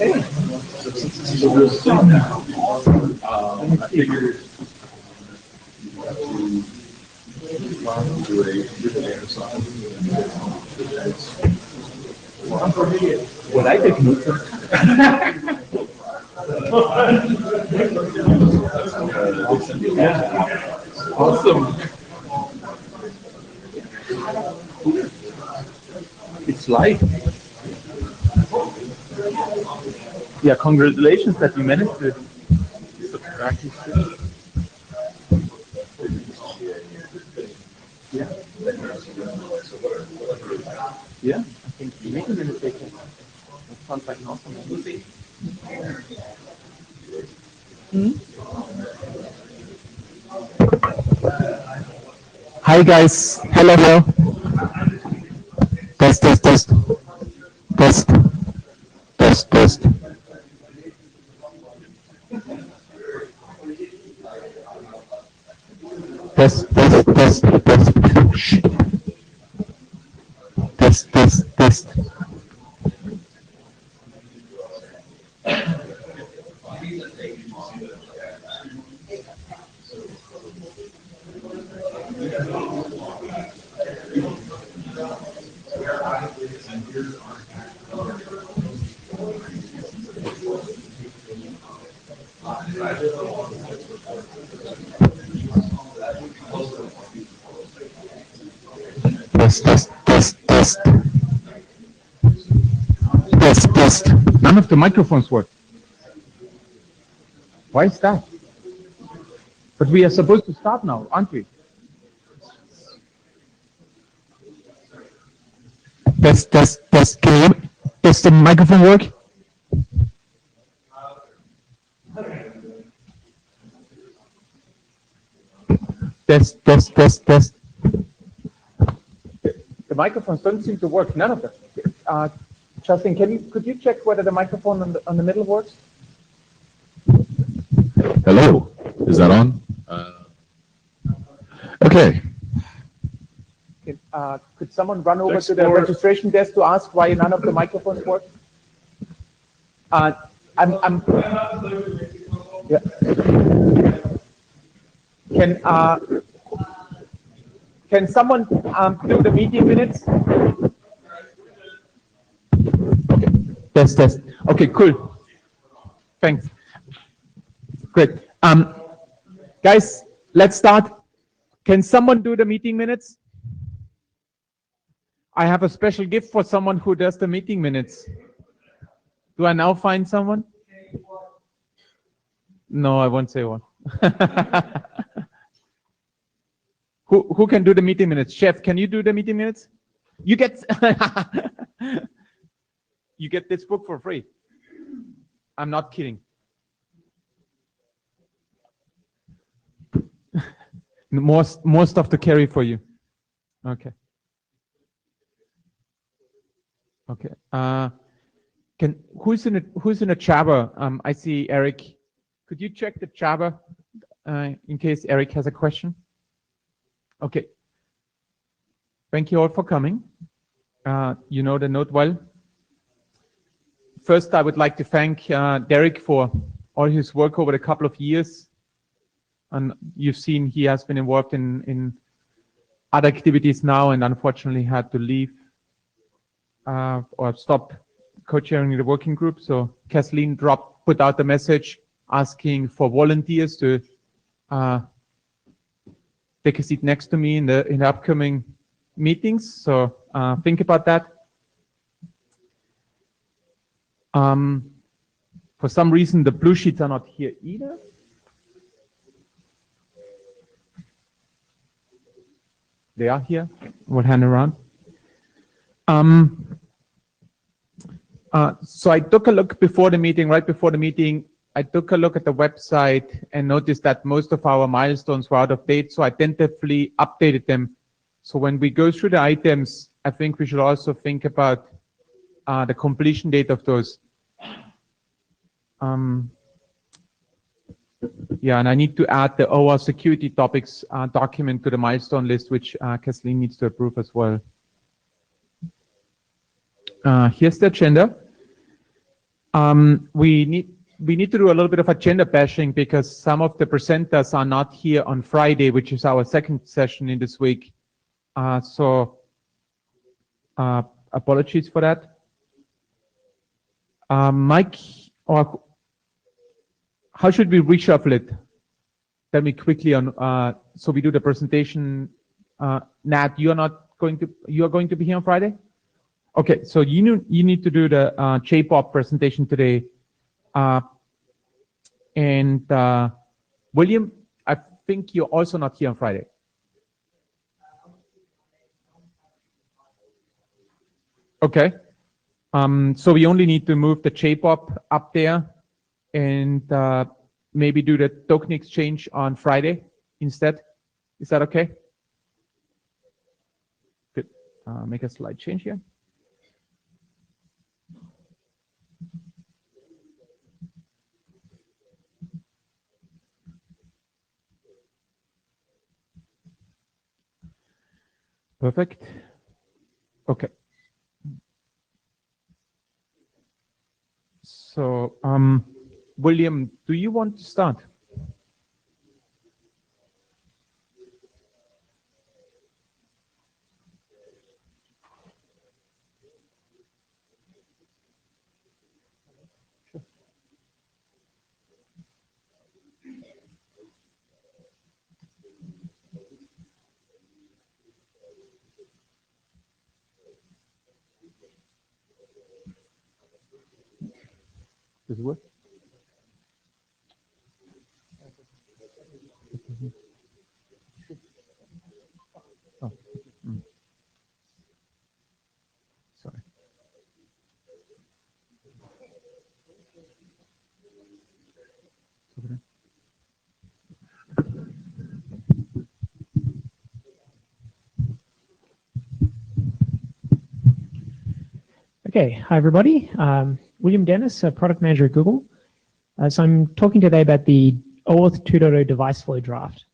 So we'll see now. I figured do a something. What I did note. Awesome. It's live. Yeah, congratulations that you managed to subtract this. Yeah. Yeah, I think the meeting minutes taken. That sounds like an awesome movie. Hi guys, hello. Test. Test. Shh. Test. Test. None of the microphones work. Why is that? But we are supposed to start now, aren't we? Test. Can you hear me? Does the microphone work? Test. The microphones don't seem to work. None of them. Justin, could you check whether the microphone on the middle works? Hello, is that on? Okay. Could someone run over to the registration desk to ask why none of the microphones work? Yeah. Can someone do the meeting minutes? Okay. Test. Okay, cool. Thanks. Great. Guys, let's start. Can someone do the meeting minutes? I have a special gift for someone who does the meeting minutes. Do I now find someone? No, I won't say one. Who can do the meeting minutes? Chef, can you do the meeting minutes? You get you get this book for free. I'm not kidding. More stuff to carry for you. Okay. Who's in a Java? I see Eric. Could you check the Java in case Eric has a question? Okay. Thank you all for coming. You know the note well. First, I would like to thank Derek for all his work over the couple of years. And you've seen he has been involved in other activities now and unfortunately had to leave or stop co-chairing the working group. So Kathleen put out the message asking for volunteers to take a seat next to me in the upcoming meetings. So think about that. For some reason, the blue sheets are not here either. They are here. We'll hand around. So I took a look before the meeting, right before the meeting, I took a look at the website and noticed that most of our milestones were out of date. So I tentatively updated them. So when we go through the items, I think we should also think about the completion date of those. Yeah, and I need to add the Oauth security topics document to the milestone list, which Kathleen needs to approve as well. Here's the agenda. We need to do a little bit of agenda bashing because some of the presenters are not here on Friday, which is our second session in this week. So apologies for that. Mike, or how should we reshuffle it? Tell me quickly on. So we do the presentation. Nat, you are going to be here on Friday. Okay, so you need to do the JPOP presentation today. And William, I think you're also not here on Friday. Okay. So we only need to move the JPOP up there and maybe do the token exchange on Friday instead. Is that okay? Good. Make a slide change here. Perfect. Okay. So, William, do you want to start? Sure. Does it work? Oh. Sorry. Okay, hi everybody. William Dennis, Product Manager at Google. So I'm talking today about the Oauth 2.0 device flow draft.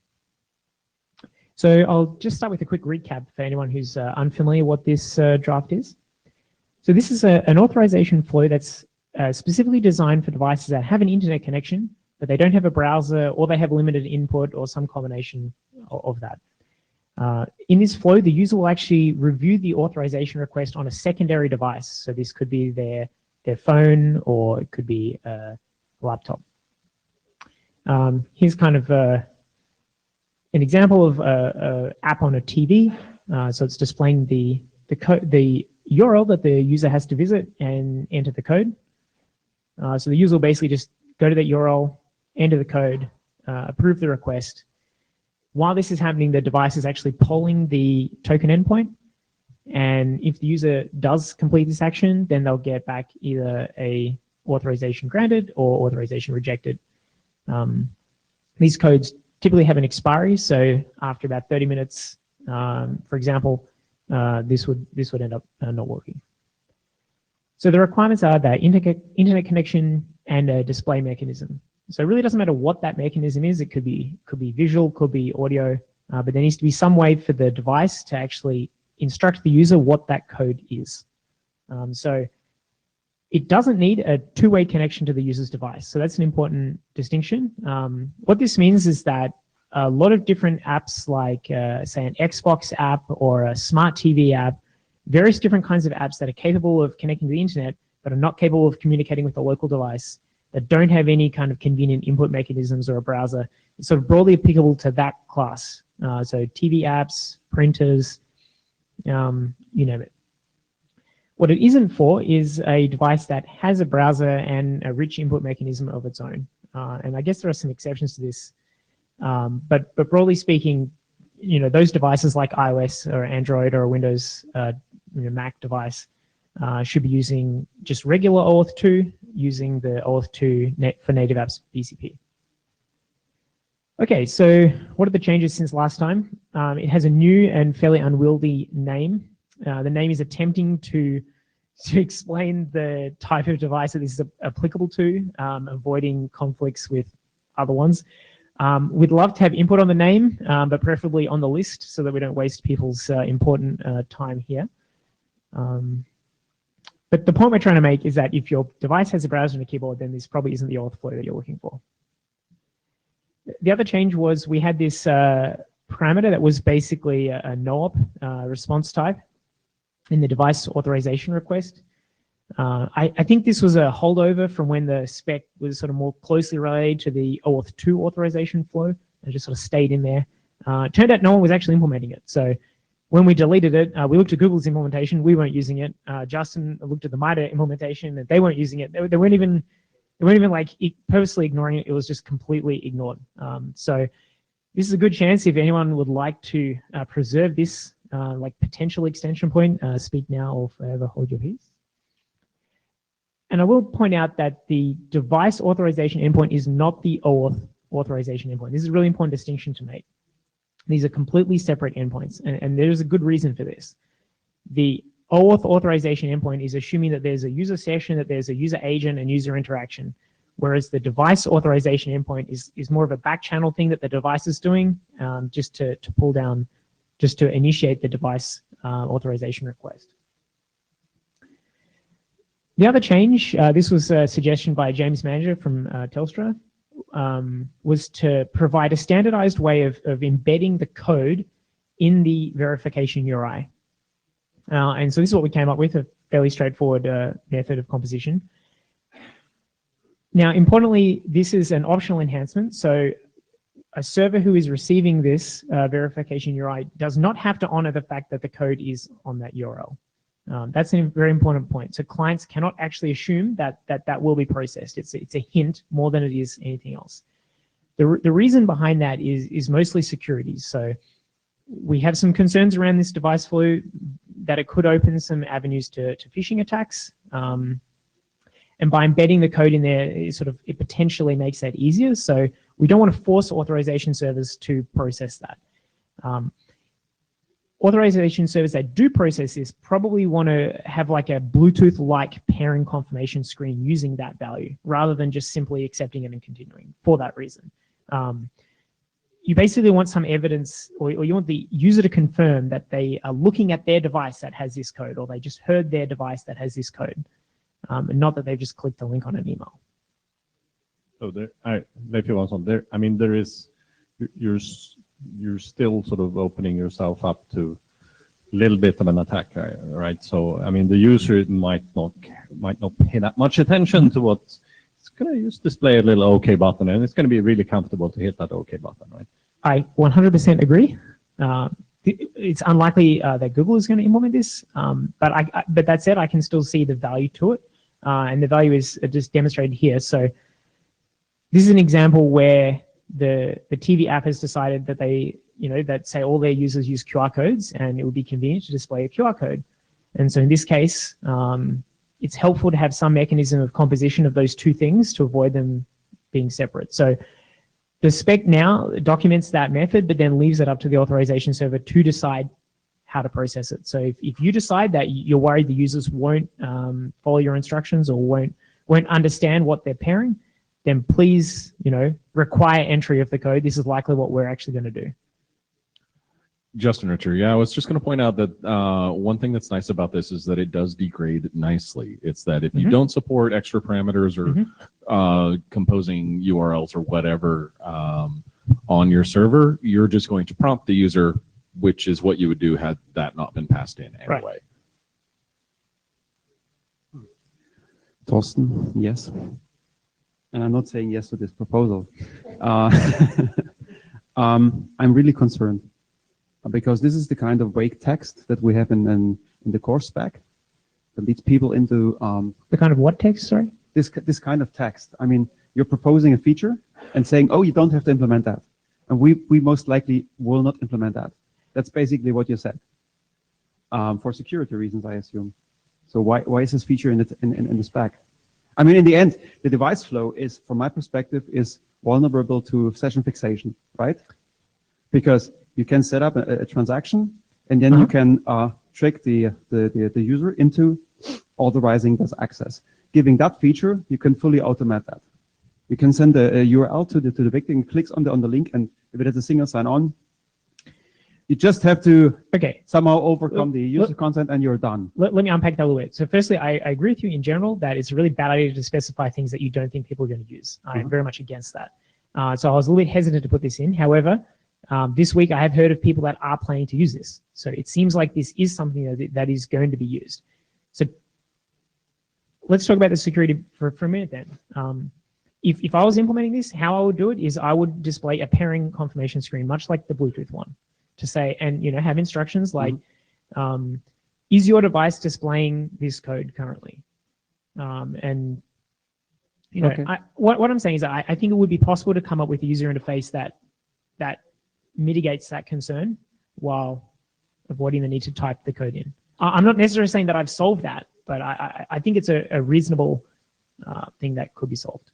So I'll just start with a quick recap for anyone who's unfamiliar what this draft is. So this is an authorization flow that's specifically designed for devices that have an internet connection, but they don't have a browser or they have limited input or some combination of that. In this flow, the user will actually review the authorization request on a secondary device. So this could be their phone or it could be a laptop. Here's kind of an example of an app on a TV. So it's displaying the URL that the user has to visit and enter the code. So the user will basically just go to that URL, enter the code, approve the request. While this is happening, the device is actually polling the token endpoint. And if the user does complete this action, then they'll get back either a authorization granted or authorization rejected. These codes typically have an expiry. So after about 30 minutes, for example, this would end up not working. So the requirements are that internet connection and a display mechanism. So it really doesn't matter what that mechanism is. It could be visual, could be audio, but there needs to be some way for the device to actually instruct the user what that code is. So it doesn't need a two-way connection to the user's device. So that's an important distinction. What this means is that a lot of different apps like, say, an Xbox app or a smart TV app, various different kinds of apps that are capable of connecting to the internet, but are not capable of communicating with the local device, that don't have any kind of convenient input mechanisms or a browser. It's sort of broadly applicable to that class. So TV apps, printers, you name it. What it isn't for is a device that has a browser and a rich input mechanism of its own. And I guess there are some exceptions to this. But broadly speaking, those devices like iOS or Android or a Windows Mac device should be using just regular Oauth 2, using the Oauth 2 for native apps BCP. Okay, so what are the changes since last time? It has a new and fairly unwieldy name. The name is attempting to explain the type of device that this is applicable to, avoiding conflicts with other ones. We'd love to have input on the name, but preferably on the list so that we don't waste people's important time here. But the point we're trying to make is that if your device has a browser and a keyboard, then this probably isn't the Oauth flow that you're looking for. The other change was we had this parameter that was basically a no-op response type in the device authorization request. I think this was a holdover from when the spec was sort of more closely related to the OAuth 2 authorization flow and just sort of stayed in there. It turned out no one was actually implementing it. So when we deleted it, we looked at Google's implementation, we weren't using it. Justin looked at the MITRE implementation and they weren't using it. They weren't even like purposely ignoring it. It was just completely ignored. So this is a good chance if anyone would like to preserve this like potential extension point, speak now or forever hold your peace. And I will point out that the device authorization endpoint is not the OAuth authorization endpoint. This is a really important distinction to make. These are completely separate endpoints, and there's a good reason for this. The OAuth authorization endpoint is assuming that there's a user session, that there's a user agent and user interaction, whereas the device authorization endpoint is more of a back channel thing that the device is doing just to pull down, just to initiate the device authorization request. The other change, this was a suggestion by James Manager from Telstra, was to provide a standardized way of embedding the code in the verification URI. And so this is what we came up with, a fairly straightforward method of composition. Now, importantly, this is an optional enhancement. So a server who is receiving this verification URI does not have to honor the fact that the code is on that URL. That's a very important point. So clients cannot actually assume that will be processed. It's a hint more than it is anything else. The reason behind that is mostly security. So we have some concerns around this device flow that it could open some avenues to phishing attacks. And by embedding the code in there, it potentially makes that easier. So we don't want to force authorization servers to process that. Authorization servers that do process this probably want to have like a Bluetooth-like pairing confirmation screen using that value rather than just simply accepting it and continuing for that reason. You basically want some evidence, or you want the user to confirm that they are looking at their device that has this code, or they just heard their device that has this code, and not that they've just clicked a link on an email. So there is, you're still sort of opening yourself up to a little bit of an attack, right? So I mean, the user might not pay that much attention to what it's going to just display a little OK button, and it's going to be really comfortable to hit that OK button, right? I 100% agree. It's unlikely that Google is going to implement this, but that said, I can still see the value to it, and the value is just demonstrated here. So this is an example where the TV app has decided that that say all their users use QR codes and it would be convenient to display a QR code. And so in this case, it's helpful to have some mechanism of composition of those two things to avoid them being separate. So the spec now documents that method, but then leaves it up to the authorization server to decide how to process it. So if you decide that you're worried the users won't follow your instructions or won't understand what they're pairing, then please, require entry of the code. This is likely what we're actually going to do. Justin, Richard, yeah, I was just going to point out that one thing that's nice about this is that it does degrade nicely. It's that if you don't support extra parameters or composing URLs or whatever on your server, you're just going to prompt the user, which is what you would do had that not been passed in anyway. Right. Thorsten, yes. And I'm not saying yes to this proposal. I'm really concerned because this is the kind of vague text that we have in the core spec that leads people into the kind of what text? Sorry. This kind of text. I mean, you're proposing a feature and saying, oh, you don't have to implement that, and we most likely will not implement that. That's basically what you said. For security reasons, I assume. So why is this feature in the spec? I mean, in the end, the device flow is, from my perspective, is vulnerable to session fixation, right? Because you can set up a transaction, and then you can trick the user into authorizing this access. Giving that feature, you can fully automate that. You can send a URL to the victim, clicks on the link, and if it has a single sign-on, You just have to Okay. somehow overcome the user consent and you're done. Let me unpack that a little bit. So firstly, I agree with you in general that it's a really bad idea to specify things that you don't think people are going to use. I'm very much against that. So I was a little bit hesitant to put this in. However, this week I have heard of people that are planning to use this. So it seems like this is something that is going to be used. So let's talk about the security for a minute then. If I was implementing this, how I would do it is I would display a pairing confirmation screen, much like the Bluetooth one, to say, and have instructions like, is your device displaying this code currently? And Okay. what I'm saying is I think it would be possible to come up with a user interface that mitigates that concern while avoiding the need to type the code in. I'm not necessarily saying that I've solved that, but I think it's a reasonable thing that could be solved.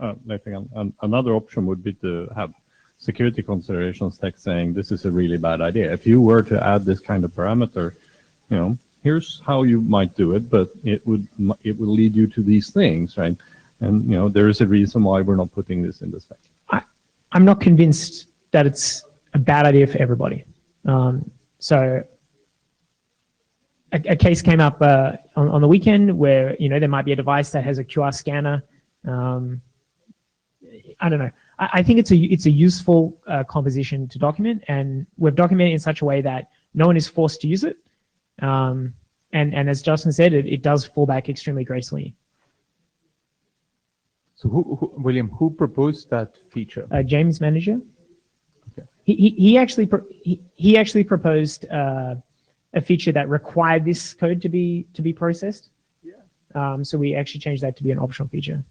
I think another option would be to have security considerations text saying this is a really bad idea. If you were to add this kind of parameter, here's how you might do it, but it will lead you to these things, right? And there is a reason why we're not putting this in the spec. I'm not convinced that it's a bad idea for everybody. So a case came up on the weekend where there might be a device that has a QR scanner. I don't know. I think it's a useful composition to document, and we've documented it in such a way that no one is forced to use it. And as Justin said, it does fall back extremely gracefully. So William, who proposed that feature? James Manager. Okay. He actually proposed a feature that required this code to be processed. Yeah. So we actually changed that to be an optional feature.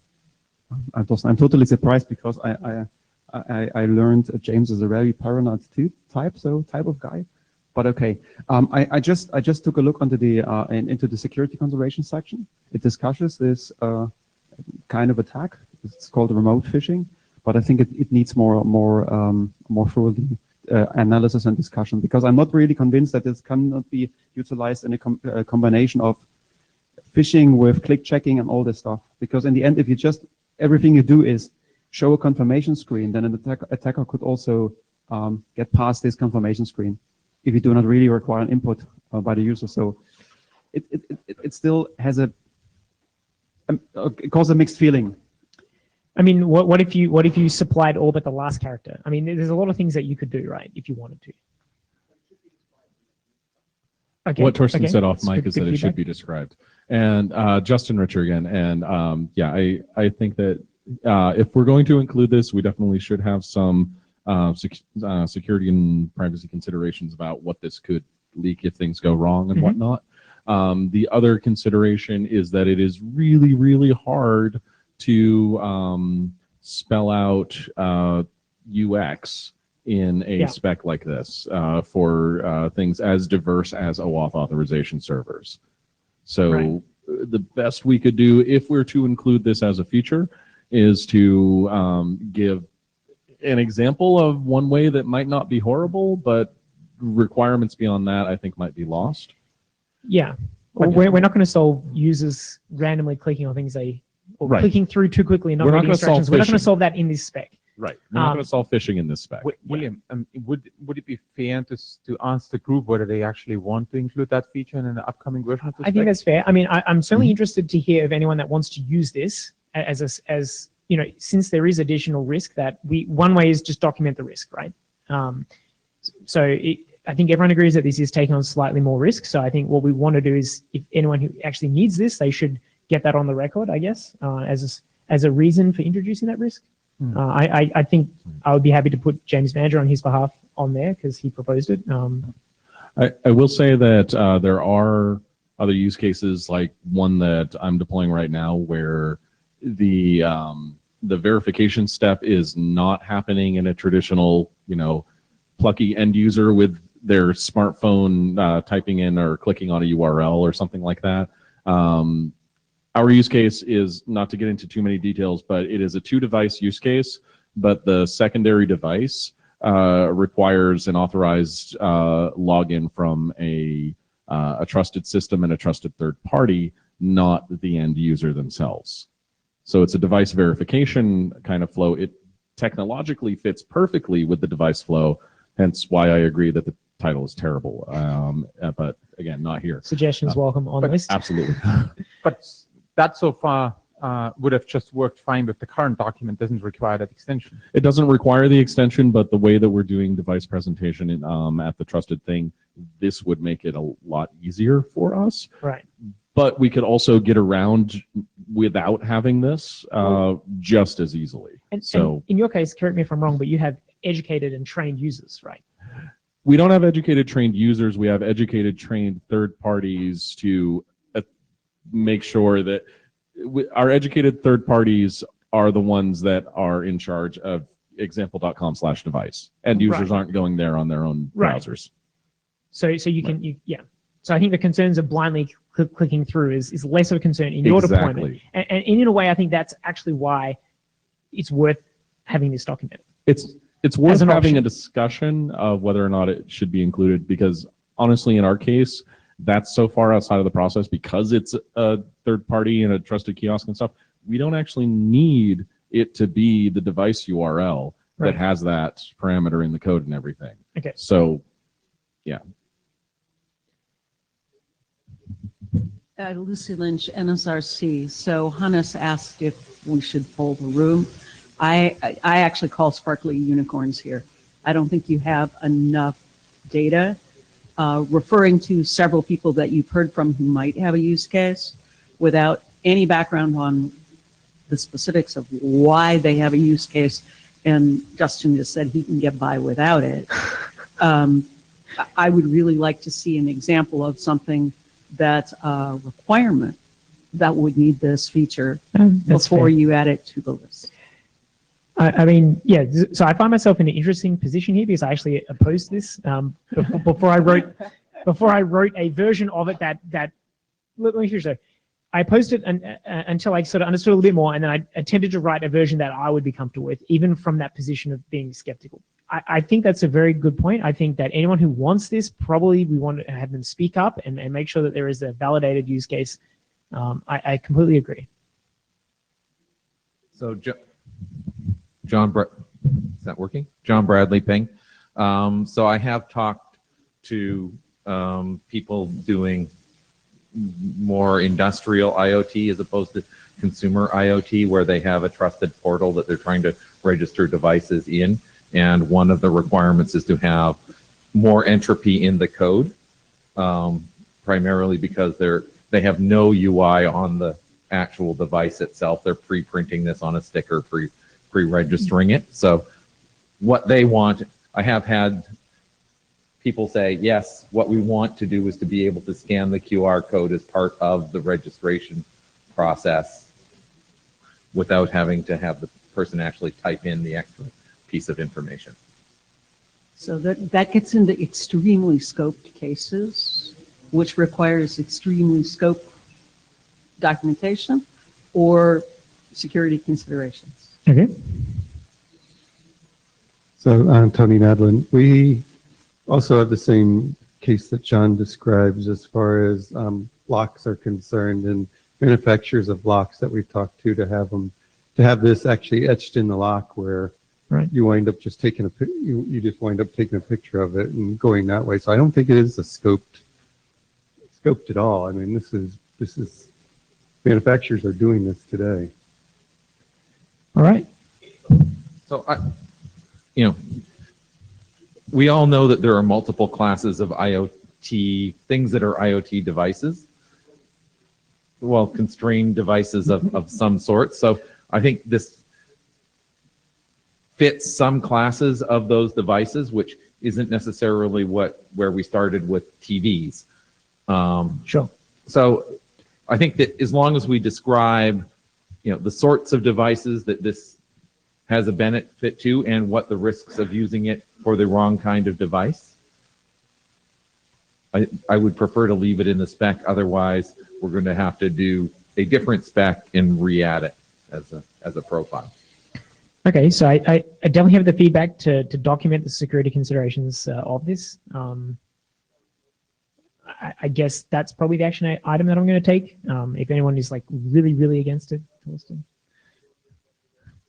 I'm totally surprised because I learned James is a very paranoid type of guy. But okay, I just took a look into the security consideration section. It discusses this kind of attack. It's called remote phishing, but I think it needs more thorough analysis and discussion, because I'm not really convinced that this cannot be utilized in a combination of phishing with click checking and all this stuff. Because in the end, if you just everything you do is show a confirmation screen, then an attacker could also get past this confirmation screen if you do not really require an input by the user. So it still has it causes a mixed feeling. I mean, what if you supplied all but the last character? I mean, there's a lot of things that you could do, right, if you wanted to. Okay. What Torsten said off That's mic good is that it feedback. should be described. And Justin Richer again. And yeah, I think that if we're going to include this, we definitely should have some security and privacy considerations about what this could leak if things go wrong and whatnot. The other consideration is that it is really, really hard to spell out UX in a spec like this for things as diverse as OAuth authorization servers. So the best we could do, if we're to include this as a feature, is to give an example of one way that might not be horrible, but requirements beyond that I think might be lost. Yeah. Well, we're not going to solve users randomly clicking on things clicking through too quickly and not reading instructions. We're not going to solve that in this spec. Right. We're not going to solve phishing in this spec. William, would it be fair to ask the group whether they actually want to include that feature in an upcoming version of the spec? I think that's fair. I mean, I'm certainly interested to hear of anyone that wants to use this as since there is additional risk that one way is just document the risk, right? I think everyone agrees that this is taking on slightly more risk. So I think what we want to do is, if anyone who actually needs this, they should get that on the record, I guess, as a reason for introducing that risk. I think I would be happy to put James Manager on his behalf on there because he proposed it. I will say that there are other use cases, like one that I'm deploying right now, where the verification step is not happening in a traditional, plucky end user with their smartphone typing in or clicking on a URL or something like that. Our use case is, not to get into too many details, but it is a 2-device use case, but the secondary device requires an authorized login from a trusted system and a trusted third party, not the end user themselves. So it's a device verification kind of flow. It technologically fits perfectly with the device flow. Hence why I agree that the title is terrible. But again, not here. Suggestions welcome on the list. Absolutely. But that so far would have just worked fine with the current document, doesn't require that extension. It doesn't require the extension, but the way that we're doing device presentation at the Trusted Thing, this would make it a lot easier for us. Right. But we could also get around without having this just as easily. And So in your case, correct me if I'm wrong, but you have educated and trained users, right? we don't have educated trained users. We have educated trained third parties to make sure that our educated third parties are the ones that are in charge of example.com/device. End users aren't going there on their own browsers. So you can, yeah. So I think the concerns of blindly clicking through is less of a concern in your deployment. And in a way, I think that's actually why it's worth having this document. It's worth having a discussion of whether or not it should be included, because honestly, in our case, that's so far outside of the process because it's a third party and a trusted kiosk and stuff. We don't actually need it to be the device URL that has that parameter in the code and everything. Okay. So, yeah. Lucy Lynch, NSRC. So Hannes asked if we should poll the room. I actually call sparkly unicorns here. I don't think you have enough data. Referring to several people that you've heard from who might have a use case without any background on the specifics of why they have a use case, and Justin just said he can get by without it. I would really like to see an example of something that's a requirement that would need this feature before you add it to the list. I mean, yeah, so I find myself in an interesting position here because I actually opposed this before I wrote a version of it that let me show. I opposed it until I sort of understood a little bit more, and then I attempted to write a version that I would be comfortable with, even from that position of being skeptical. I think that's a very good point. I think that anyone who wants this, probably we want to have them speak up and make sure that there is a validated use case. I completely agree. So is that working? John Bradley Ping. So I have talked to people doing more industrial IoT as opposed to consumer IoT, where they have a trusted portal that they're trying to register devices in. And one of the requirements is to have more entropy in the code, primarily because they have no UI on the actual device itself. They're pre-printing this on a sticker, pre-registering it. So what they want, I have had people say, yes, what we want to do is to be able to scan the QR code as part of the registration process without having to have the person actually type in the extra piece of information. So that gets into extremely scoped cases, which requires extremely scoped documentation or security considerations. Okay. So I'm Tony Madlin. We also have the same case that John describes as far as locks are concerned, and manufacturers of locks that we've talked to have this actually etched in the lock, where you wind up just taking you just wind up taking a picture of it and going that way. So I don't think it is a scoped at all. I mean, this is manufacturers are doing this today. All right. So we all know that there are multiple classes of IoT, things that are IoT devices. Well, constrained devices of some sort. So I think this fits some classes of those devices, which isn't necessarily where we started with TVs. Sure. So I think that as long as we describe, the sorts of devices that this has a benefit to and what the risks of using it for the wrong kind of device, I would prefer to leave it in the spec. Otherwise, we're going to have to do a different spec and re-add it as a profile. Okay, so I definitely have the feedback to document the security considerations of this. I guess that's probably the action item that I'm going to take. If anyone is like really, really against it,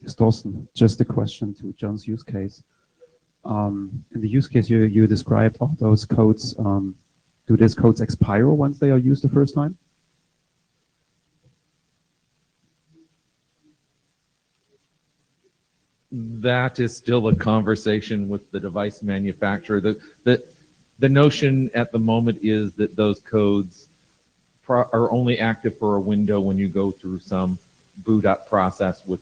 Thorsten, just a question to John's use case. In the use case you described, all those codes, do these codes expire once they are used the first time? That is still a conversation with the device manufacturer. The notion at the moment is that those codes are only active for a window when you go through some boot up process with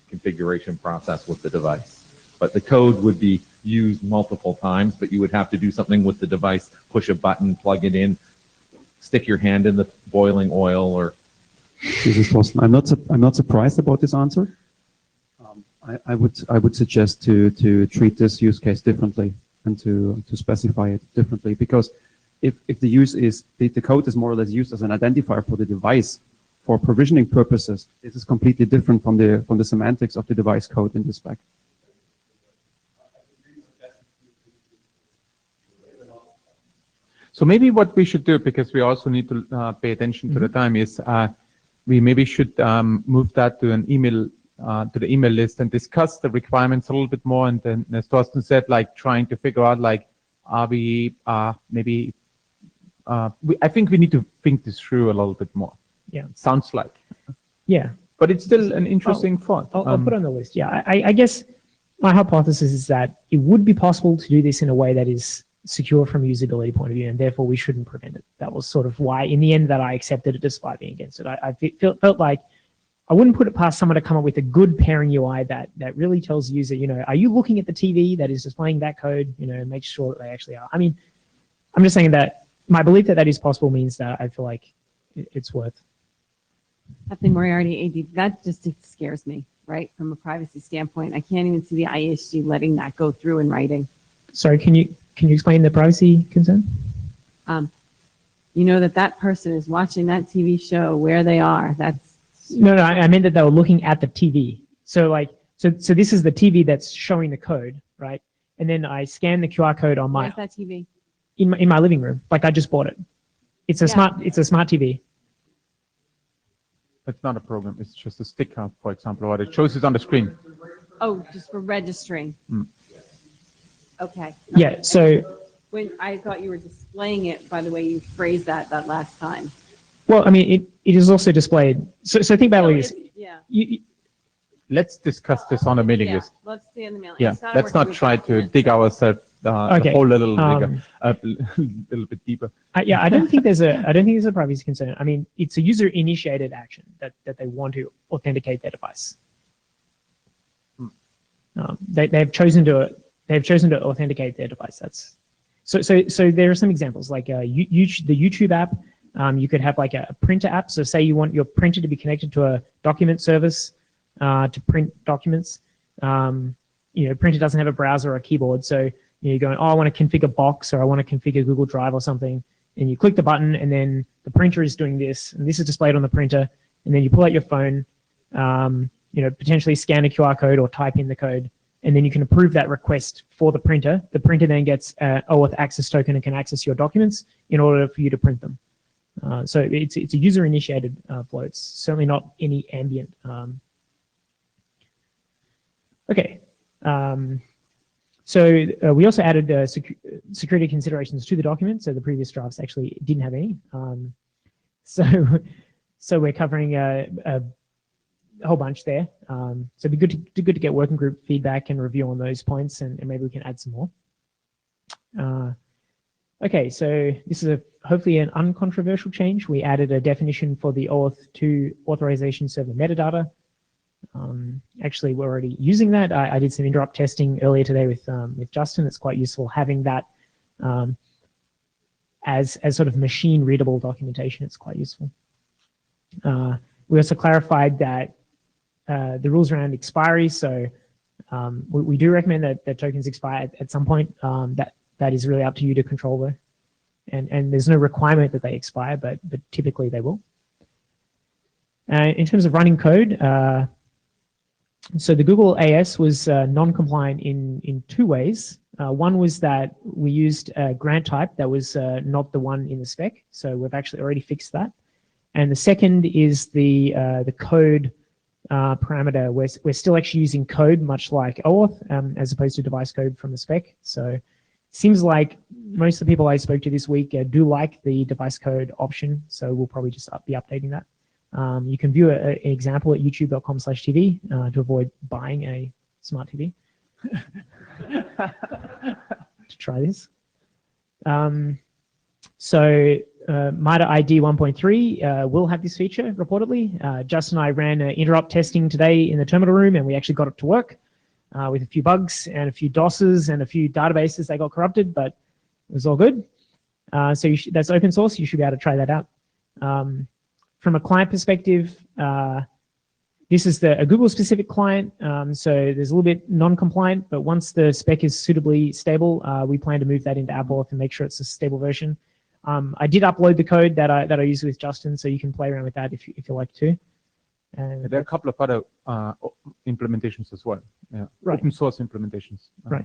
configuration process with the device. But the code would be used multiple times, but you would have to do something with the device, push a button, plug it in, stick your hand in the boiling oil, or. This is awesome. I'm not surprised about this answer. I would suggest to treat this use case differently and to specify it differently, because if the use is the code is more or less used as an identifier for the device for provisioning purposes, this is completely different from the semantics of the device code in the spec. So maybe what we should do, because we also need to pay attention to the time, is we maybe should move that to an email, to the email list, and discuss the requirements a little bit more. And then, as Thorsten said, like trying to figure out, like, are we maybe? I think we need to think this through a little bit more. Yeah. Sounds like. Yeah. But it's still an interesting thought. I'll put it on the list. Yeah. I guess my hypothesis is that it would be possible to do this in a way that is secure from a usability point of view, and therefore we shouldn't prevent it. That was sort of why, in the end, that I accepted it despite being against it. I felt like I wouldn't put it past someone to come up with a good pairing UI that really tells the user, are you looking at the TV that is displaying that code? Make sure that they actually are. I mean, I'm just saying that my belief that is possible means that I feel like it's worth. Captain Moriarty, AD, that just scares me, right? From a privacy standpoint, I can't even see the IHG letting that go through in writing. Sorry, can you explain the privacy concern? You know that person is watching that TV show where they are. That's no. I meant that they were looking at the TV. So so this is the TV that's showing the code, right? And then I scan the QR code on where's that TV? in my living room. Like I just bought it. It's a smart TV. It's not a program. It's just a sticker, for example, or it shows it on the screen. Oh, just for registering. Mm. Okay. Yeah. So when I thought you were displaying it, by the way you phrased that last time. well, I mean, it is also displayed. So think about it like this. Yeah. Let's discuss this on the mailing Yeah. list. Let's stay on the mailing. Yeah. Start Let's working not with try to documents. dig ourselves Okay. the whole little little bit deeper. I don't think there's a privacy concern. I mean, it's a user-initiated action that they want to authenticate their device. They've chosen to authenticate their device. That's so there are some examples like the YouTube app. You could have like a printer app. So say you want your printer to be connected to a document service to print documents. Printer doesn't have a browser or a keyboard, so you're going, I want to configure Box or I want to configure Google Drive or something, and you click the button, and then the printer is doing this, and this is displayed on the printer, and then you pull out your phone, potentially scan a QR code or type in the code, and then you can approve that request for the printer. The printer then gets an Oauth access token and can access your documents in order for you to print them. So it's a user-initiated flow. It's certainly not any ambient. Okay. So we also added security considerations to the document. So the previous drafts actually didn't have any. So we're covering a whole bunch there. So it'd be good to get working group feedback and review on those points, and maybe we can add some more. Okay, so this is hopefully an uncontroversial change. We added a definition for the OAuth 2 authorization server metadata. Actually, we're already using that. I did some interrupt testing earlier today with Justin. It's quite useful having that as sort of machine readable documentation. It's quite useful. We also clarified that the rules around expiry. So we do recommend that tokens expire at some point. That is really up to you to control though. And there's no requirement that they expire, but typically they will. In terms of running code, so the Google AS was non-compliant in two ways. One was that we used a grant type that was not the one in the spec, so we've actually already fixed that. And the second is the code parameter, we're still actually using code, much like Oauth, as opposed to device code from the spec. So it seems like most of the people I spoke to this week do like the device code option. So we'll probably just be updating that. You can view an example at youtube.com/TV to avoid buying a smart TV. To try this. So MITRE ID 1.3 will have this feature reportedly. Justin and I ran interrupt testing today in the terminal room, and we actually got it to work with a few bugs and a few DOSes and a few databases that got corrupted, but it was all good. So that's open source. You should be able to try that out. From a client perspective, this is a Google-specific client, so there's a little bit non-compliant, but once the spec is suitably stable, we plan to move that into Oauth and make sure it's a stable version. I did upload the code that I used with Justin, so you can play around with that if you like to. And There are a couple of other implementations as well. Yeah. Right. Open source implementations. Right.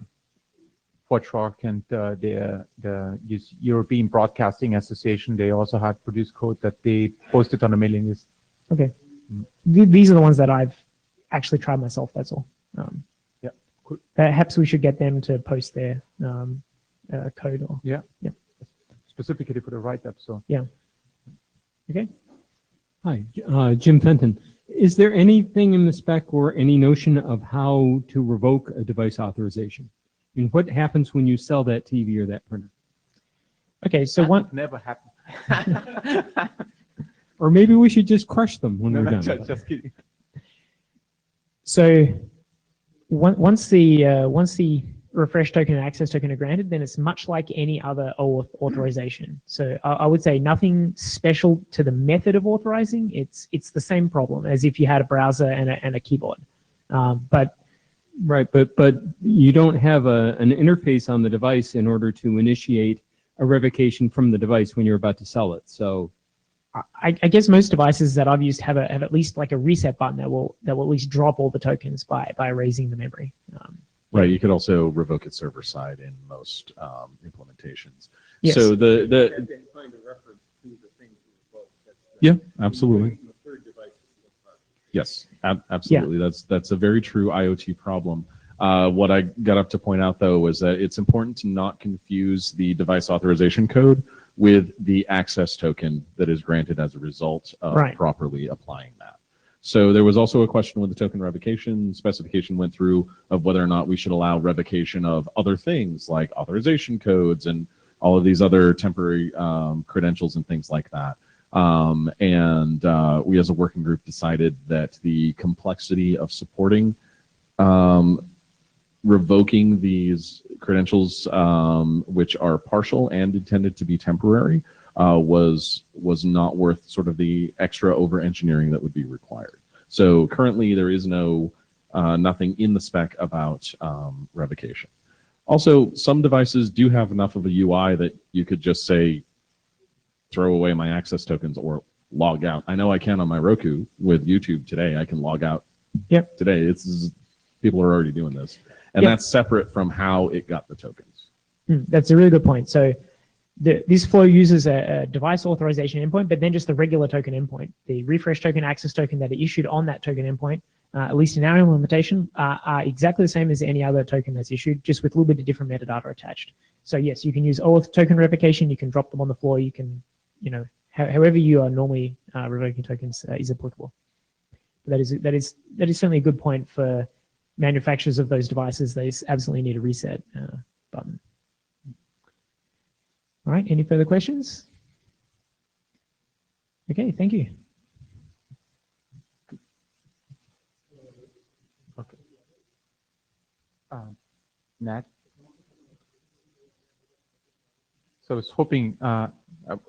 ForgeRock and the European Broadcasting Association, they also have produced code that they posted on a mailing list. Okay. These are the ones that I've actually tried myself, that's all. Yeah. Cool. Perhaps we should get them to post their code. Or Yeah. Yeah. Specifically for the write-up. So Yeah. Okay. Hi, Jim Fenton. Is there anything in the spec or any notion of how to revoke a device authorization? I mean, what happens when you sell that TV or that printer? Okay, so that one. would never happen. Or maybe we should just crush them when we're done. Just kidding. So once the refresh token and access token are granted, then it's much like any other OAuth authorization. So I would say nothing special to the method of authorizing. It's the same problem as if you had a browser and a keyboard. But Right, but you don't have an interface on the device in order to initiate a revocation from the device when you're about to sell it. So I guess most devices that I've used have at least like a reset button that will at least drop all the tokens by erasing the memory. Right. You could also revoke it server side in most implementations. Yes. So yeah, absolutely. Yes, absolutely. That's a very true IoT problem. What I got up to point out though was that it's important to not confuse the device authorization code with the access token that is granted as a result of properly applying that. So there was also a question when the token revocation specification went through of whether or not we should allow revocation of other things like authorization codes and all of these other temporary credentials and things like that. We as a working group decided that the complexity of supporting revoking these credentials, which are partial and intended to be temporary, was not worth sort of the extra over engineering that would be required. So currently there is nothing in the spec about revocation. Also, some devices do have enough of a UI that you could just say, throw away my access tokens or log out. I know I can on my Roku with YouTube today. I can log out today. People are already doing this. And that's separate from how it got the tokens. That's a really good point. So this flow uses a device authorization endpoint, but then just the regular token endpoint. The refresh token, access token that are issued on that token endpoint, at least in our implementation, are exactly the same as any other token that's issued, just with a little bit of different metadata attached. So yes, you can use OAuth token revocation. You can drop them on the floor. You can, however you are normally revoking tokens is applicable. That is certainly a good point for manufacturers of those devices. They absolutely need a reset button. All right, any further questions? Okay, thank you. Okay. Nat? So I was hoping,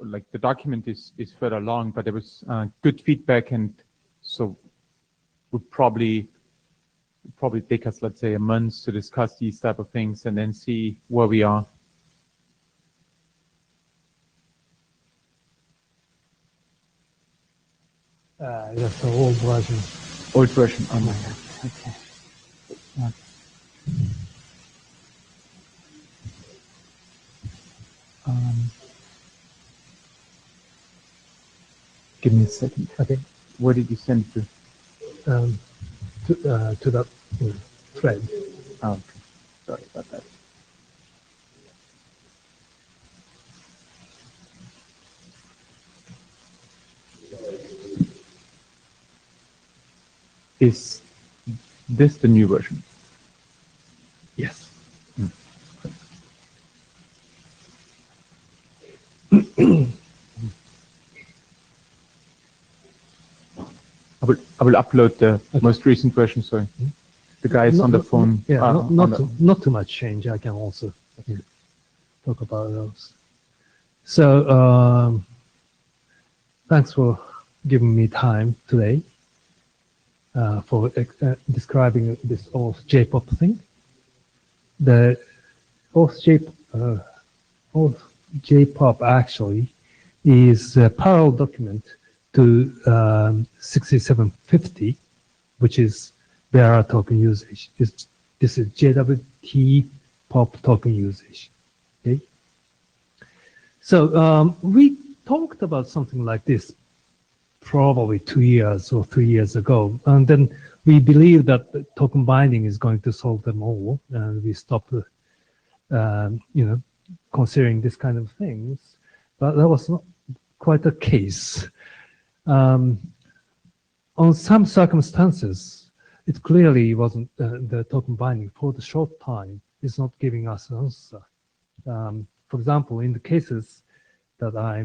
like the document is further along, but there was good feedback, and so would probably take us, let's say, a month to discuss these type of things and then see where we are. That's the old version. Old version. Oh my God. Okay. Give me a second. Okay. Where did you send it to? to that thread. Oh, sorry about that. Is this the new version? Yes. I will upload the most recent version. Sorry, the guys on the phone. Yeah, on the- not too much change. I can also talk about those. So thanks for giving me time today for describing this Oauth J-pop thing. The Oauth J-pop actually is a parallel document to 6750, which is bearer token usage. This is JWT pop token usage. Okay. So we talked about something like this probably 2 years or 3 years ago, and then we believe that the token binding is going to solve them all, and we stopped, considering this kind of things. But that was not quite the case. On some circumstances, it clearly wasn't the token binding for the short time is not giving us an answer. For example, in the cases that I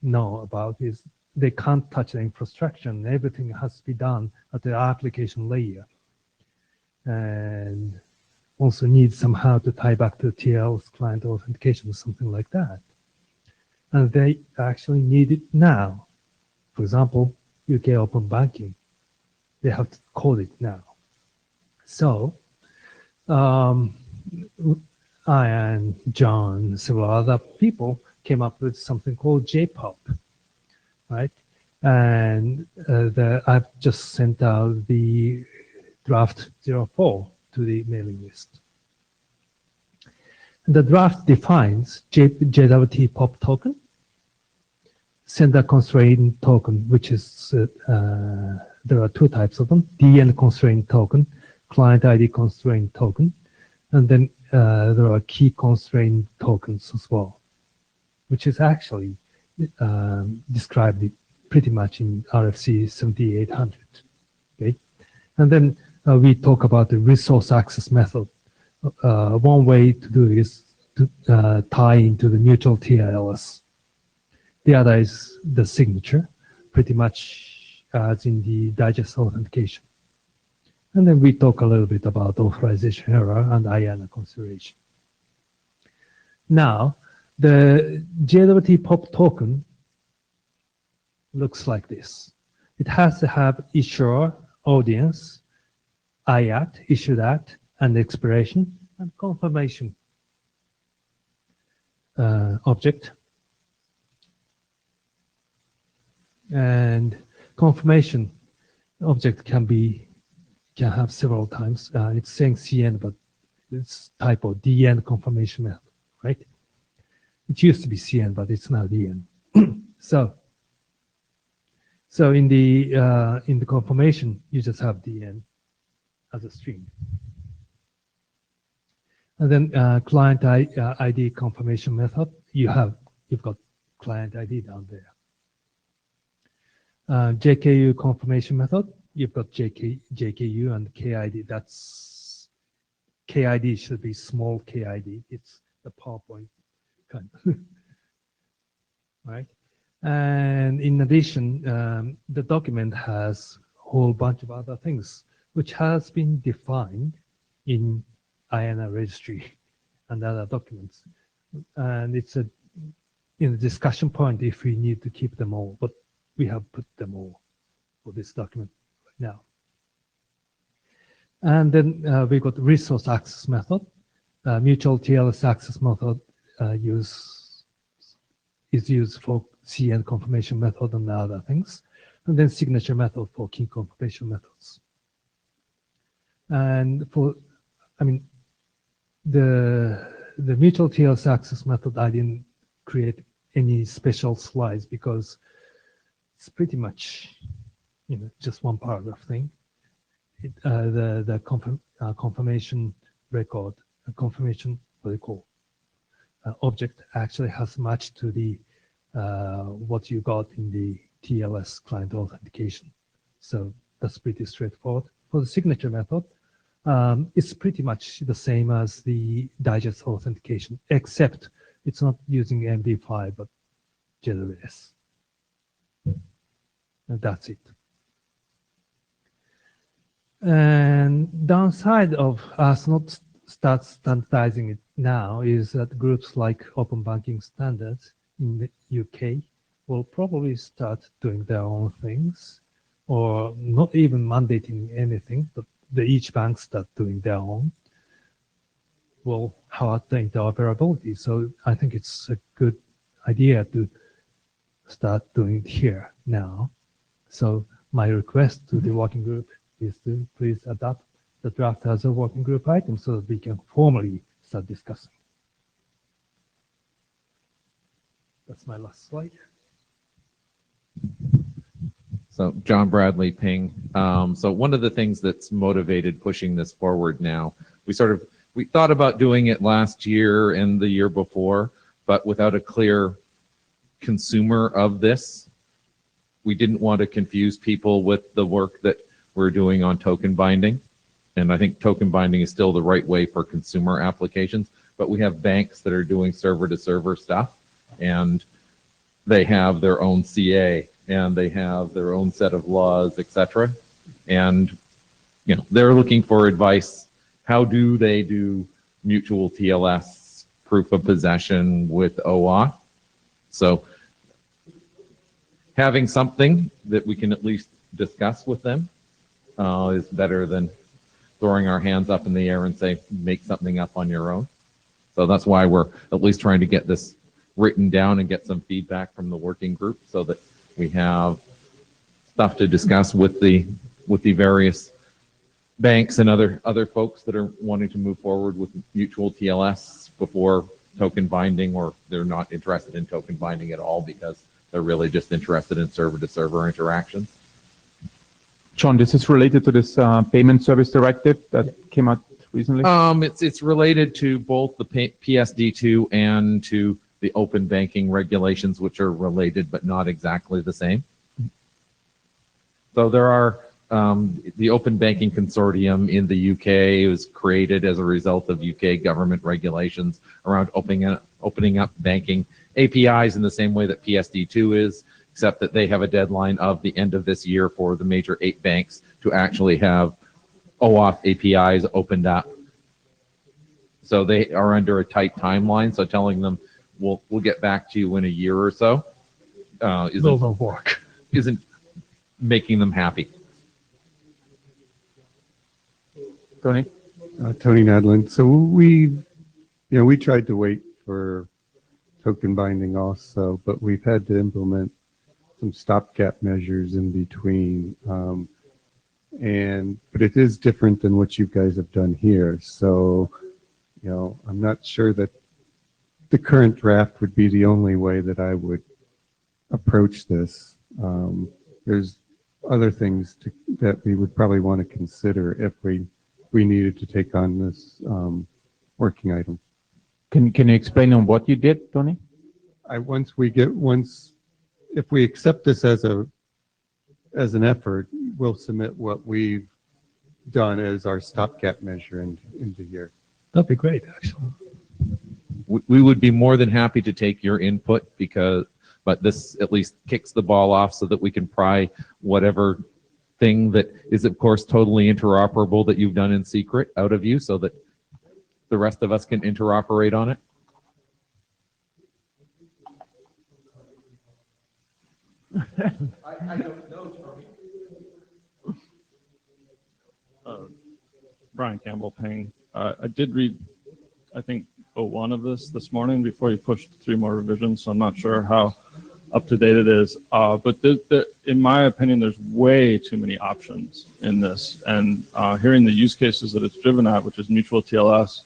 know about is they can't touch the infrastructure and everything has to be done at the application layer. And also need somehow to tie back to TL's client authentication or something like that. And they actually need it now. For example, UK Open Banking, they have to code it now. So I and John, several other people came up with something called J-pop, right? And I've just sent out the draft 04 to the mailing list. And the draft defines JWT pop token, sender constraint token, which is, there are two types of them, DN constraint token, client ID constraint token, and then there are key constraint tokens as well, which is actually described pretty much in RFC 7800. Okay, and then we talk about the resource access method. One way to do is to tie into the mutual TLS. The other is the signature, pretty much as in the digest authentication. And then we talk a little bit about authorization error and IANA consideration. Now, the JWT POP token looks like this. It has to have issuer, audience, IAT, issued at, and expiration, and confirmation object. And confirmation object can have several times. It's saying CN, but it's typo, DN confirmation method, right? It used to be CN, but it's now DN. So in the confirmation, you just have DN as a string. And then client ID confirmation method, you've got client ID down there. JKU confirmation method, you've got JKU and KID. That's KID should be small KID. It's the PowerPoint kind, right? And in addition, the document has a whole bunch of other things which has been defined in IANA registry and other documents. And it's a discussion point if we need to keep them all, but we have put them all for this document right now. And then we got resource access method. Mutual TLS access method is used for CN confirmation method and other things. And then signature method for key confirmation methods. And the mutual TLS access method, I didn't create any special slides because it's pretty much, just one paragraph thing. confirmation record, confirmation protocol object actually has matched to the what you got in the TLS client authentication. So that's pretty straightforward. For the signature method, it's pretty much the same as the digest authentication, except it's not using MD5, but JWS. And that's it. And downside of us not start standardizing it now is that groups like Open Banking Standards in the UK will probably start doing their own things, or not even mandating anything, but each bank start doing their own. Will hurt the interoperability. So I think it's a good idea to start doing it here now. So my request to the working group is to please adopt the draft as a working group item so that we can formally start discussing. That's my last slide. So John Bradley Ping. So one of the things that's motivated pushing this forward now, we thought about doing it last year and the year before, but without a clear consumer of this, we didn't want to confuse people with the work that we're doing on token binding. And I think token binding is still the right way for consumer applications, but we have banks that are doing server to server stuff, and they have their own CA and they have their own set of laws, etc. And they're looking for advice. How do they do mutual TLS proof of possession with Oauth? So having something that we can at least discuss with them is better than throwing our hands up in the air and say, make something up on your own. So that's why we're at least trying to get this written down and get some feedback from the working group so that we have stuff to discuss with the various banks and other folks that are wanting to move forward with mutual TLS before token binding, or they're not interested in token binding at all because they're really just interested in server-to-server interactions. John, this is related to this payment service directive that came out recently? It's related to both the PSD2 and to the open banking regulations, which are related but not exactly the same. So there are the Open Banking Consortium in the UK was created as a result of UK government regulations around opening up banking APIs in the same way that PSD2 is, except that they have a deadline of the end of this year for the major 8 banks to actually have OAuth APIs opened up. So they are under a tight timeline. So telling them we'll get back to you in a year or so isn't making them happy. Tony? Tony Nadlin. So we tried to wait for token binding also, but we've had to implement some stopgap measures in between. But it is different than what you guys have done here. So, I'm not sure that the current draft would be the only way that I would approach this. There's other things that we would probably want to consider if we needed to take on this working item. Can you explain on what you did, Tony? If we accept this as an effort, we'll submit what we've done as our stopgap measure into here. That'd be great, actually. We would be more than happy to take your input but this at least kicks the ball off so that we can pry whatever thing that is, of course, totally interoperable that you've done in secret out of you so that the rest of us can interoperate on it. I don't know, Tony. Brian Campbell Ping. I did read, I think, 01 of this morning before you pushed 3 more revisions, so I'm not sure how up to date it is. But in my opinion, there's way too many options in this. And hearing the use cases that it's driven at, which is mutual TLS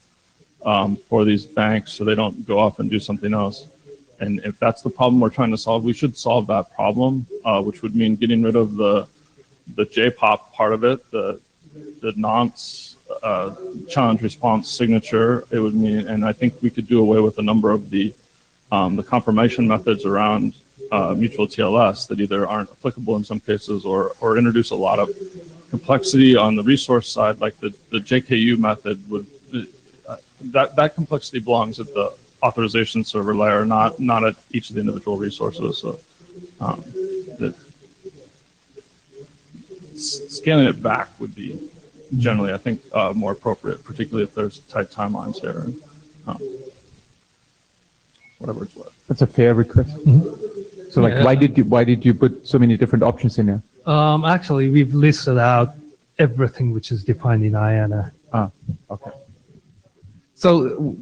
for these banks so they don't go off and do something else. And if that's the problem we're trying to solve, we should solve that problem, which would mean getting rid of the JPOP part of it, the the nonce challenge response signature, it would mean, and I think we could do away with a number of the confirmation methods around mutual TLS that either aren't applicable in some cases or introduce a lot of complexity on the resource side, like the JKU method would, that complexity belongs at the authorization server layer, not at each of the individual resources. So scaling it back would be generally, I think, more appropriate, particularly if there's tight timelines here. Whatever it's worth. That's a fair request. So like, Yeah. why did you put so many different options in there? Actually, we've listed out everything which is defined in IANA. Okay. So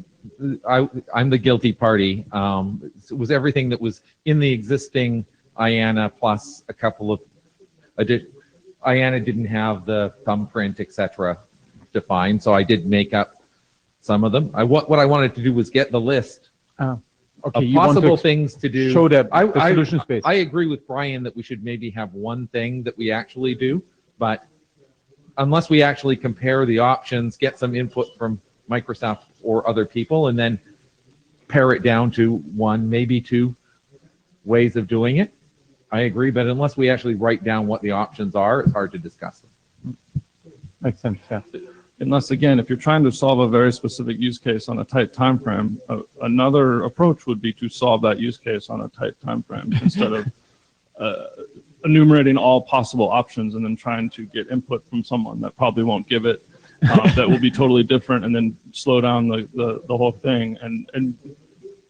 I'm the guilty party. It was everything that was in the existing IANA plus a couple of IANA didn't have the thumbprint, etc. defined, so I did make up some of them. What I wanted to do was get the list Okay, of you want to possible things to do. show the solution space. I agree with Brian that we should maybe have one thing that we actually do, but unless we actually compare the options, get some input from Microsoft or other people, and then pare it down to one, maybe two ways of doing it, I agree, but unless we actually write down what the options are, it's hard to discuss them. Makes sense, yeah. Unless, again, if you're trying to solve a very specific use case on a tight time frame, another approach would be to solve that use case on a tight time frame instead of enumerating all possible options and then trying to get input from someone that probably won't give it, that will be totally different, and then slow down the whole thing. And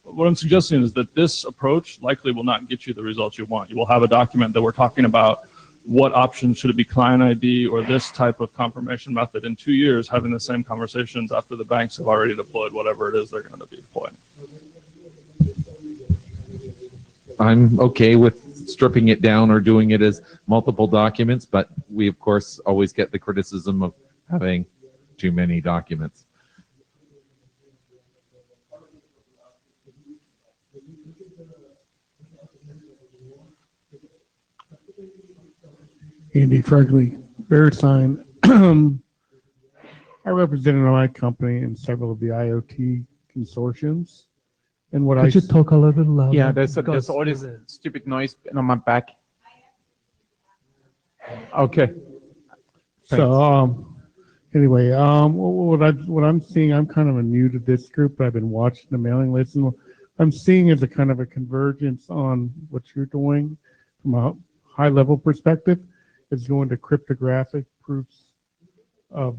what I'm suggesting is that this approach likely will not get you the results you want. You will have a document that we're talking about what options should it be, client ID or this type of confirmation method, in 2 years having the same conversations after the banks have already deployed whatever it is they're going to be deploying. I'm okay with stripping it down or doing it as multiple documents, but we of course always get the criticism of having too many documents. Andy Fregley, VeriSign. I represented my company in several of the IoT consortiums. And what Could you talk a little bit louder? Yeah, there's Because all this stupid noise on my back. Okay. So anyway, what I'm seeing, I'm kind of a new to this group, but I've been watching the mailing list, and what I'm seeing is a kind of a convergence on what you're doing from a high level perspective. Is going to cryptographic proofs of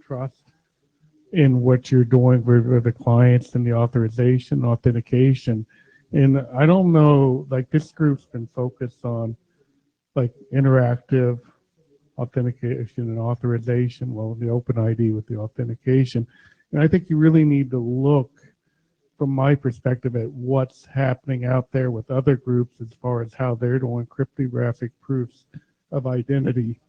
trust in what you're doing with the clients and the authentication. And I don't know, like this group's been focused on like interactive authentication and authorization, well, the open ID with the authentication. And I think you really need to look, from my perspective, at what's happening out there with other groups as far as how they're doing cryptographic proofs of identity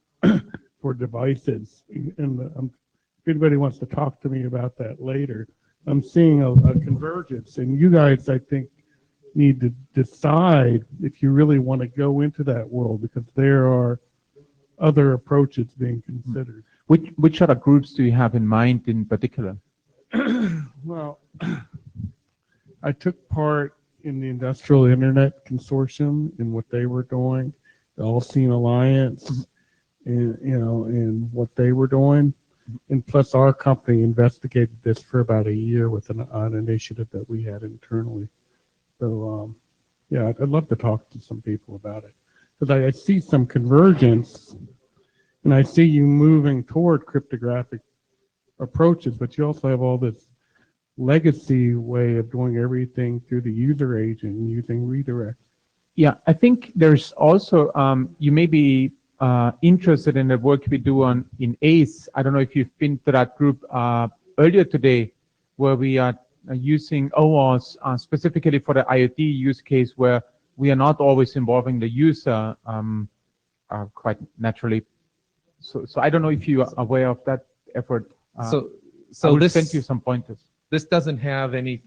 for devices. And if anybody wants to talk to me about that later, I'm seeing a convergence. And you guys, I think, need to decide if you really want to go into that world, because there are other approaches being considered. Which other groups do you have in mind in particular? Well, I took part in the Industrial Internet Consortium in what they were doing, the All-Seen Alliance, and what they were doing. And plus our company investigated this for about a year with an initiative that we had internally. So, yeah, I'd love to talk to some people about it, because I see some convergence, and I see you moving toward cryptographic approaches, but you also have all this legacy way of doing everything through the user agent and using redirect. Yeah, I think there's also, you may be interested in the work we do in ACE. I don't know if you've been to that group earlier today, where we are using Oauth specifically for the IoT use case, where we are not always involving the user quite naturally. So I don't know if you are aware of that effort. So I will this send you some pointers. this doesn't have any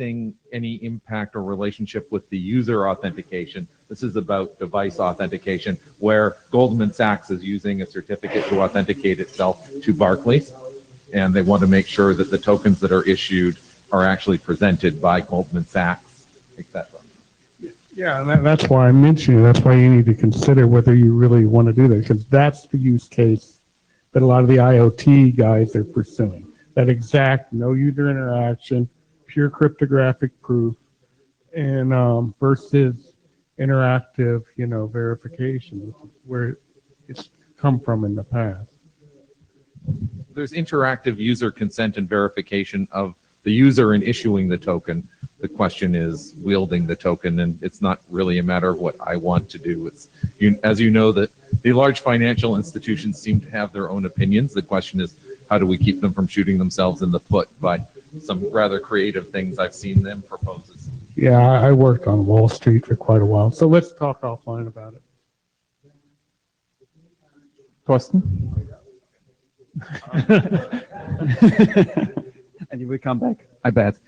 impact or relationship with the user authentication. This is about device authentication, where Goldman Sachs is using a certificate to authenticate itself to Barclays, and they want to make sure that the tokens that are issued are actually presented by Goldman Sachs, etc. Yeah, and that's why I mentioned it. That's why you need to consider whether you really want to do that, because that's the use case that a lot of the IoT guys are pursuing. That exact no user interaction, pure cryptographic proof, and versus interactive, verification, which is where it's come from in the past. There's interactive user consent and verification of the user in issuing the token. The question is wielding the token, and it's not really a matter of what I want to do. It's, as you know, that the large financial institutions seem to have their own opinions. The question is, how do we keep them from shooting themselves in the foot by some rather creative things I've seen them propose? Yeah, I worked on Wall Street for quite a while, so let's talk offline about it. Thorsten? And you will come back, I bet.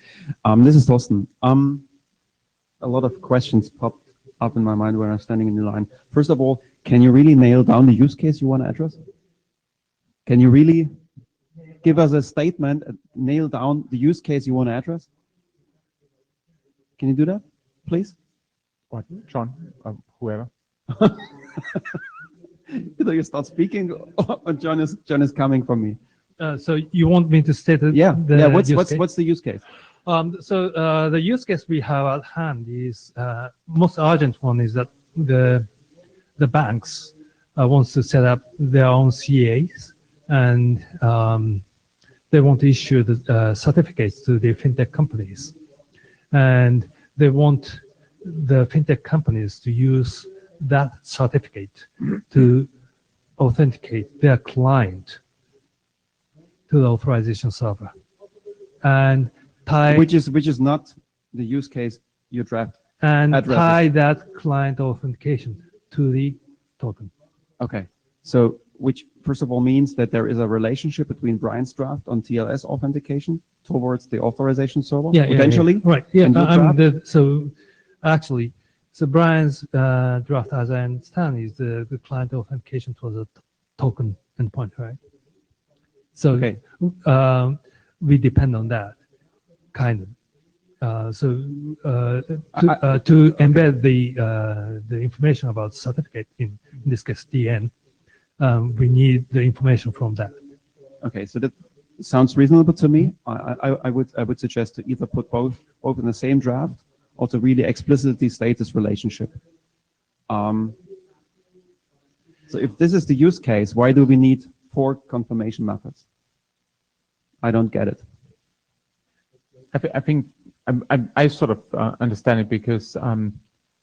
This is Thorsten. A lot of questions popped up in my mind when I was standing in the line. First of all, can you really nail down the use case you want to address? Can you really give us a statement, nail down the use case you want to address? Can you do that, please? What, John? Whoever. You start speaking, John is coming from me. So you want me to state it? Yeah. What's the use case? The use case we have at hand is most urgent one is that the banks wants to set up their own CAs, and they want to issue the certificates to the fintech companies, and they want the fintech companies to use that certificate to authenticate their client to the authorization server, and tie which is not the use case you draft, and tie that client authentication to the token. Okay, so which first of all means that there is a relationship between Brian's draft on TLS authentication towards the authorization server, potentially. Right. Yeah. So Brian's draft, as I understand, is the client authentication to the token endpoint, right? So okay. We depend on that, kind of. To embed the information about certificate in this case DN, we need the information from that. Okay, so that sounds reasonable to me. I would suggest to either put both in the same draft, or to really explicitly state this relationship. So if this is the use case, why do we need 4 confirmation methods? I don't get it. I think I sort of understand it, because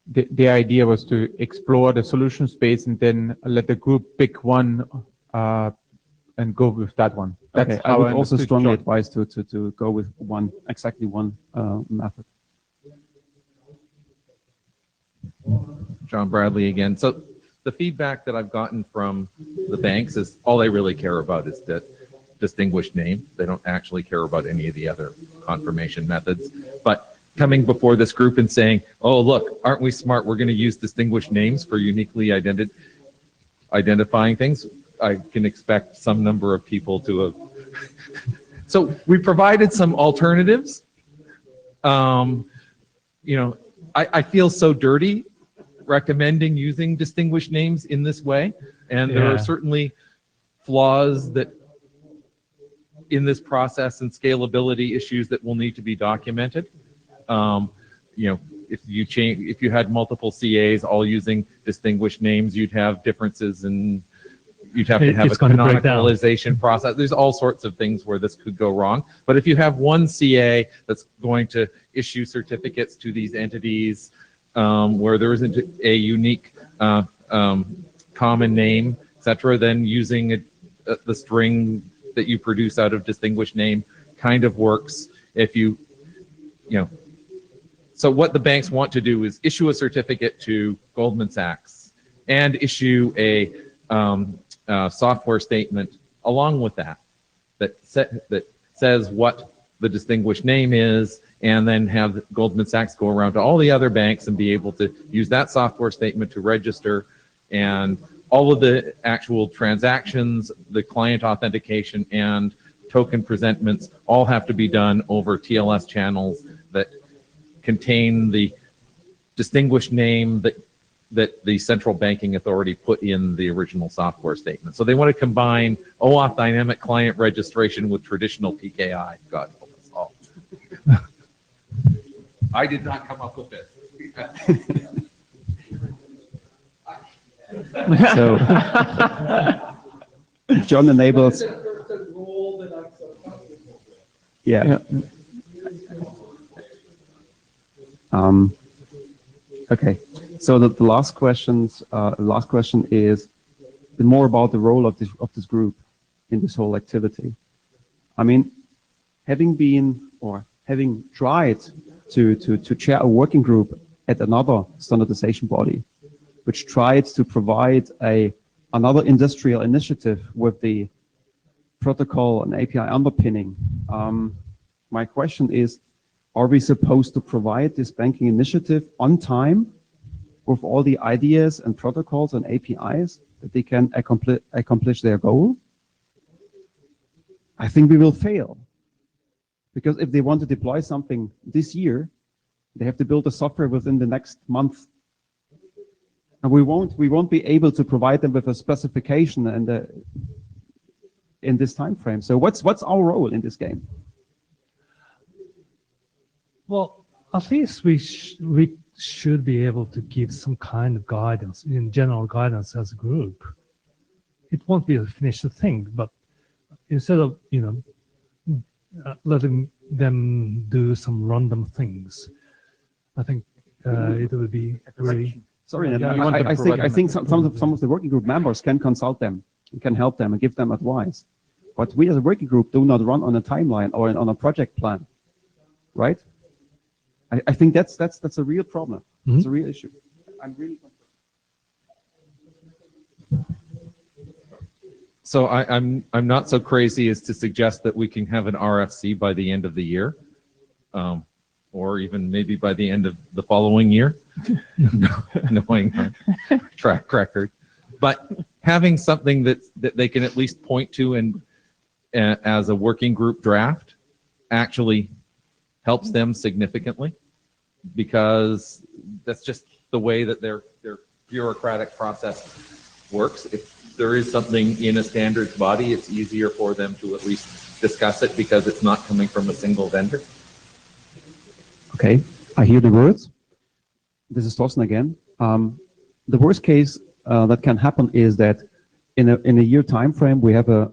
the idea was to explore the solution space and then let the group pick one and go with that one. That's okay, how I would also strongly John. advise to go with exactly one method. John Bradley again. So the feedback that I've gotten from the banks is all they really care about is that distinguished name. They don't actually care about any of the other confirmation methods. But coming before this group and saying, oh, look, aren't we smart? We're going to use distinguished names for uniquely identifying things. I can expect some number of people to have. So we provided some alternatives. I feel so dirty recommending using distinguished names in this way, and there are certainly flaws that in this process and scalability issues that will need to be documented. If you had multiple CAs all using distinguished names, you'd have differences, and you'd have to have a canonicalization process. There's all sorts of things where this could go wrong. But if you have one CA that's going to issue certificates to these entities where there isn't a unique common name, etc., then using the string that you produce out of distinguished name kind of works. If so what the banks want to do is issue a certificate to Goldman Sachs and issue a software statement along with that says what the distinguished name is, and then have Goldman Sachs go around to all the other banks and be able to use that software statement to register, and all of the actual transactions, the client authentication, and token presentments all have to be done over TLS channels that contain the distinguished name that the central banking authority put in the original software statement. So they want to combine OAuth dynamic client registration with traditional PKI. God help us all. I did not come up with this. So John enables. Yeah. Okay. So the last question is more about the role of this group in this whole activity. I mean, having tried to chair a working group at another standardization body, which tried to provide another industrial initiative with the protocol and API underpinning. My question is, are we supposed to provide this banking initiative on time with all the ideas and protocols and APIs that they can accomplish their goal? I think we will fail. Because if they want to deploy something this year, they have to build the software within the next month. And we won't be able to provide them with a specification and in this time frame. So what's our role in this game? Well, at least we should be able to give some kind of guidance, in general guidance as a group. It won't be a finished thing, but instead of letting them do some random things, I think it would be really. Sorry, I think some of the working group members can consult them, and can help them and give them advice. But we as a working group do not run on a timeline or on a project plan, right? I think that's a real problem. Mm-hmm. It's a real issue. I'm really concerned. So I'm not so crazy as to suggest that we can have an RFC by the end of the year, or even maybe by the end of the following year, knowing our track record. But having something that they can at least point to and as a working group draft actually helps them significantly, because that's just the way that their bureaucratic process works. If there is something in a standards body, it's easier for them to at least discuss it because it's not coming from a single vendor. Okay, I hear the words. This is Thorsten again. The worst case that can happen is that in a year time frame we have a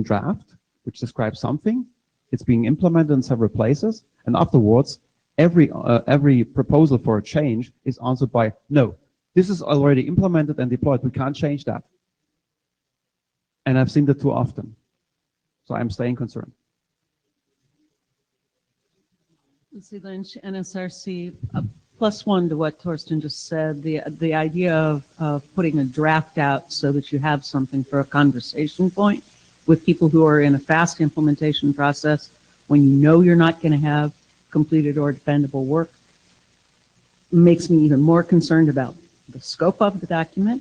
draft which describes something. It's being implemented in several places, and afterwards every proposal for a change is answered by no. This is already implemented and deployed. We can't change that. And I've seen that too often. So I'm staying concerned. Lucy Lynch, NSRC, +1 to what Thorsten just said. The idea of putting a draft out so that you have something for a conversation point with people who are in a fast implementation process when you know you're not going to have completed or defendable work makes me even more concerned about the scope of the document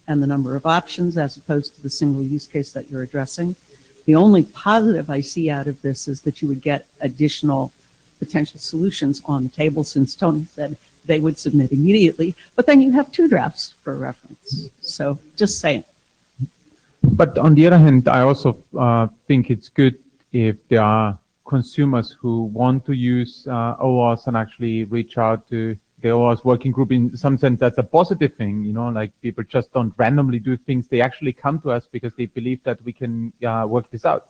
and the number of options as opposed to the single use case that you're addressing. The only positive I see out of this is that you would get additional potential solutions on the table, since Tony said they would submit immediately, but then you have 2 drafts for reference. So just saying. But on the other hand, I also think it's good if there are consumers who want to use OAuth and actually reach out to the OAuth working group. In some sense, that's a positive thing, like people just don't randomly do things. They actually come to us because they believe that we can work this out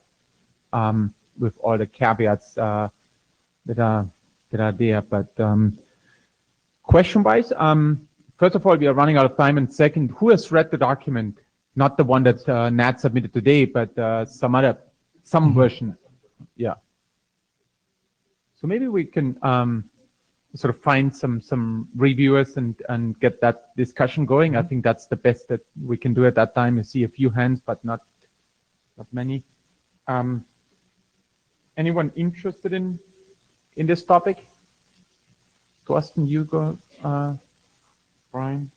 with all the caveats that are there. But question-wise, first of all, we are running out of time, and second, who has read the document? Not the one that Nat submitted today, but some version. Yeah. So maybe we can sort of find some reviewers and get that discussion going. I think that's the best that we can do at that time. You see a few hands, but not many. Anyone interested in this topic? Thorsten, you go, Brian.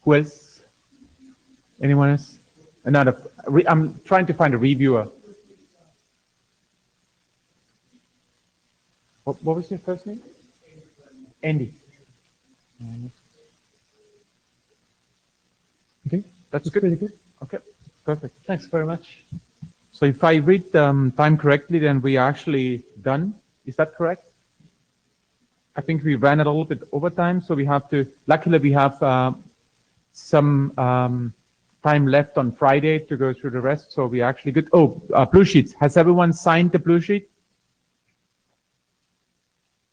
Who else? Anyone else? Another. I'm trying to find a reviewer. What was your first name? Andy. Okay, that's good. Pretty good. Okay, perfect. Thanks very much. So if I read time correctly, then we are actually done. Is that correct? I think we ran a little bit over time, so we have to. Luckily, we have some time left on Friday to go through the rest. So we actually good. Oh, blue sheets. Has everyone signed the blue sheet?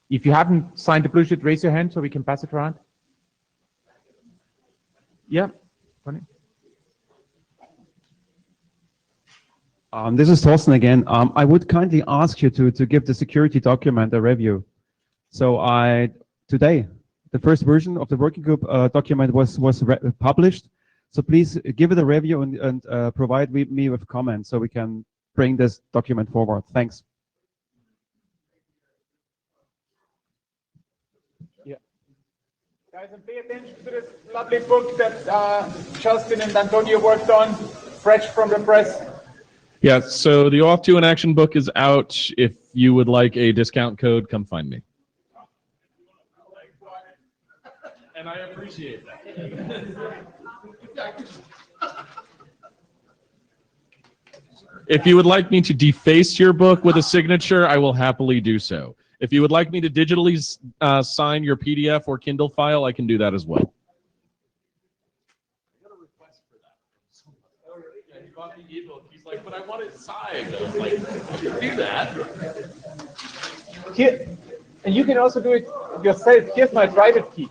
If you haven't signed the blue sheet, raise your hand so we can pass it around. Yeah. Funny. This is Thorsten again. I would kindly ask you to give the security document a review. So today, the first version of the working group document was published. So please give it a review and provide me with comments so we can bring this document forward. Thanks. Yeah. Guys, and pay attention to this lovely book that Justin and Antonio worked on, fresh from the press. Yeah, so the Oauth 2 in Action book is out. If you would like a discount code, come find me. And I appreciate that. If you would like me to deface your book with a signature, I will happily do so. If you would like me to digitally sign your PDF or Kindle file, I can do that as well. He's like, but I want it signed. I was like, you can do that. Here, and you can also do it yourself. Here's my private key.